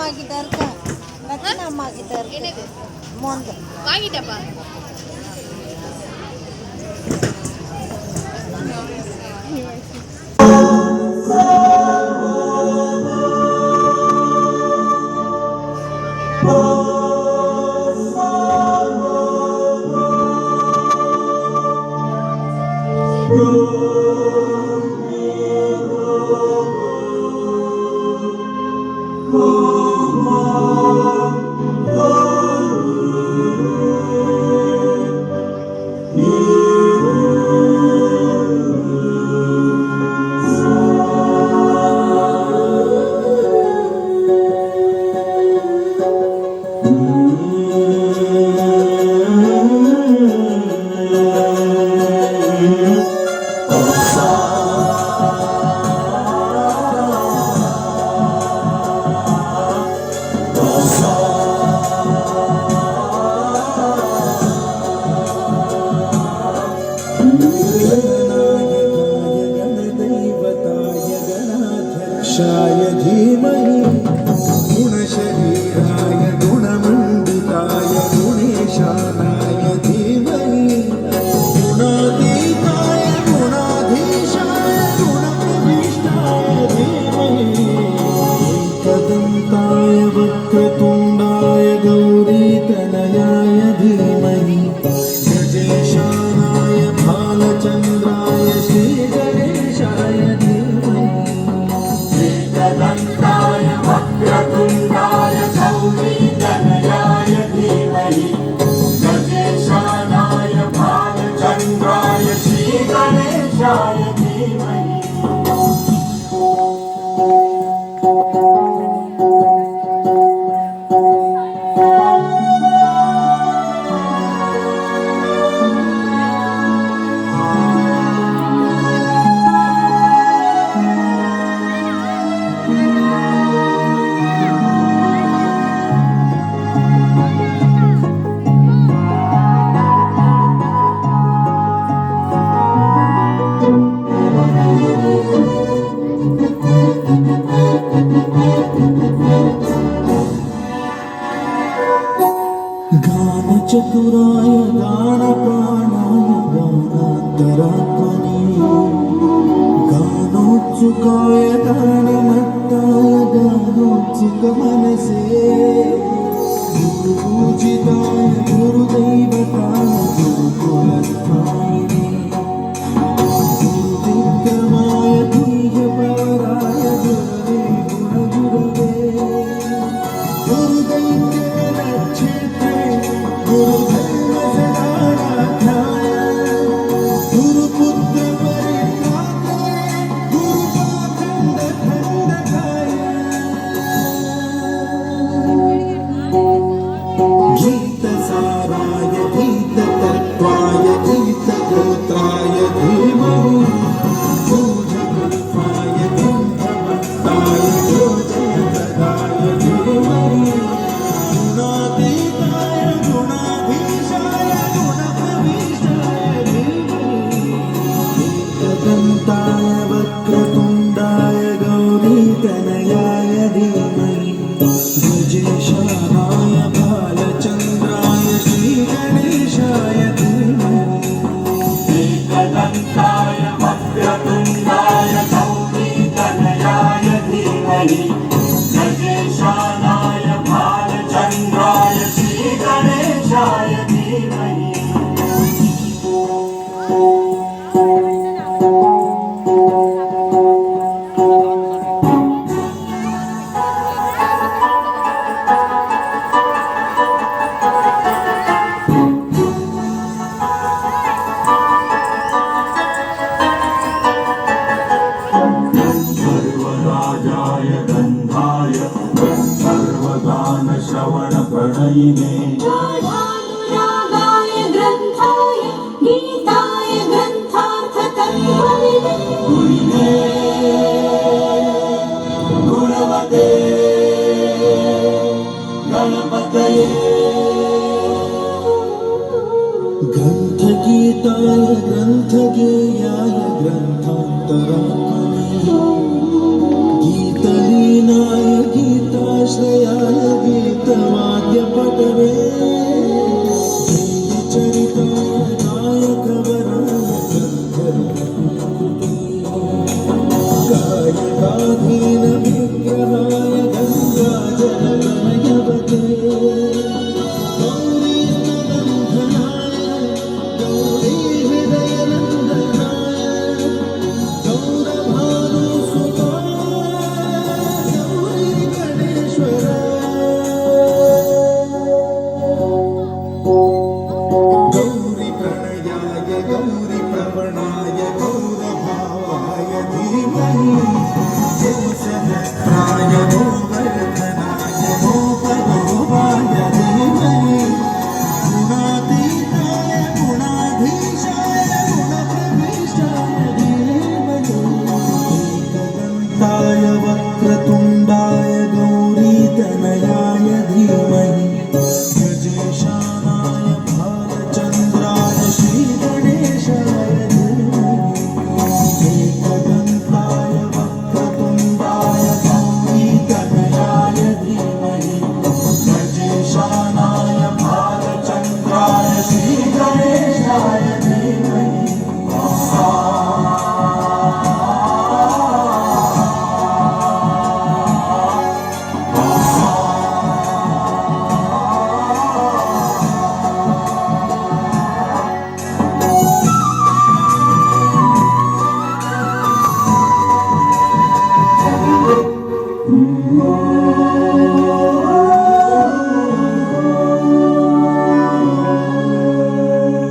அம்மாக்கிட்ட ரத்னா அம்மாக்கிட்ட என்னது மோந்து வாங்கிட்டப்பா. शाय धीमहि गुणशरीराय गुणमण्डिताय गुणेशानाय धीमहि गुणातीताय गुणाधीशाय गुणप्रविष्टाय धीमहि एकदन्ताय वक्रतुण्डाय गौरीतनयाय धीमहि गजेशानाय भालचन्द्राय श्रीगणेशाय धीमहि एकदन्ताय वक्रतुण्डाय गौरीतनयाय धीमहि गजेशानाय भालचन्द्राय श्रीगणेशाय धीमहि गानचतुराय गानप्राणाय गानान्तरात्मने गानोत्सुकाय गानमत्ताय गानोत्सुकमनसे गुरुपूजिताय गुरुदैवताय गुरुकुलस्थायिने गुरुविक्रमाय गुह्यपराय गुरवे गुणगुरवे गुरुदैत्यनक्षत्रे गुरुधर्मसदाराध्याय गुरुपुत्रपरित्रात्रे गुरुपाखण्डखण्डकाय गीतसाराय गीततत्त्वाय गीतगोत्राय धीमहि भूजगुल्फाय गन्धवत्ताय योजयपदाय धीमहि गुणातीताय गुणाधीशाय गुणप्रविष्टाय धीमहि एकदन्ताय वक्रतुण्डाय गौरीतनयाय धीमहि गजेशानाय भालचन्द्राय श्रीगणेशाय धीमहि एकदन्ताय वक्रतुण्डाय गौरीतनयाय धीमहि गजेशानाय भालचन्द्राय श्रीगणेशाय धीमहि सर्वराजाय गन्धाय सर्वगानश्रवणप्रणयिने गाढानुरागाय ग्रन्थाय गीताय ग्रन्थार्थतत्त्वविदे गुरिणे गुणवते गणपतये ग्रन्थगीताय ग्रन्थगेयाय ग्रन्थान्तरात्मने